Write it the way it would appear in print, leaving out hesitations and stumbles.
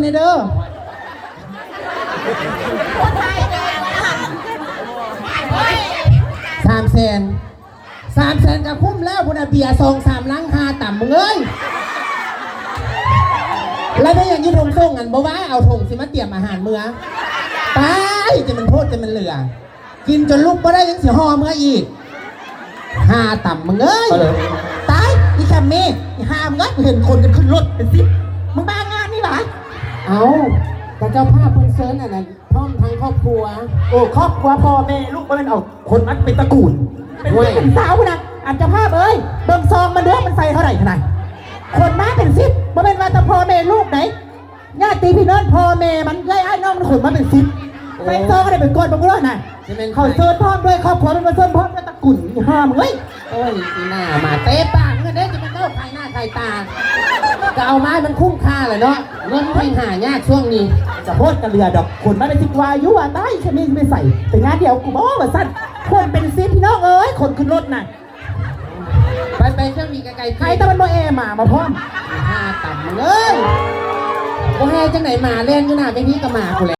ในเด้อ300,000ก็คุ้มแล้วพุ่นเบียร์2-3 ลัง5ต่ำมึงเอ้ยแล้วได้ยังยืดทงส่งกันบ่ว่าเอาทงสิมาเตรียมอาหารมื้อตายจะมันโทษจะมันเหลือกินจนลุกบ่ได้ยังสิห่อมื้ออีก5ต่ำมึงเอ้ยตายอีแคมเม่ห้ามงัดเห็นคนกันขึ้นรถเป็นสิมึงบ้างานนี่หรอเอาแต่เจ้าภาพเพิ่นเซิร์นน่ะพร้อมทั้งครอบครัวโอ้ครอบครัวพ่อแม่ลูกมันเอาคนมัดเป็นตระกูลเป็นสาวนะอันเจ้าภาพเอ้ยเบิ่งซองมันเด้อมันใส่เท่าไหร่ขนาดคนมาเป็น10บ่เป็นว่าแต่พ่อแม่ลูกไหนญาติพี่น้องพ่อแม่มันเอ้ยไอ้น้องมันขนมาเป็น10เป็นซองก็ได้เป็นก้อนบ่รู้น่ะเขาเซิร์นพร้อมด้วยครอบครัวเป็นเซิร์นพร้อมด้วยตระกูลห้ามเอ้ยโอ้ยอีหน้ามาเตะปากเงินเด้จะมันเข้าใครหน้าใครตาก็เอาไม้มันคุ้มค่าแหละเนาะเงินแพงหายากช่วงนี้จะโพดกระเรือดอกคนมาเป็น10 วายุอ่ะได้ฉันไม่ใส่แต่งานเดียวกูบอกว่าสั้นคนเป็น10พี่น้องเอ้ยคนขึ้นรถน่ะไปเครื่องมีไกลๆใครแต่มันโมเอมาพร้อม5ต่ำเลยโอ้แฮจังไหนมาเล่นอยู่หน้าไปนี้ก็มากูแหละ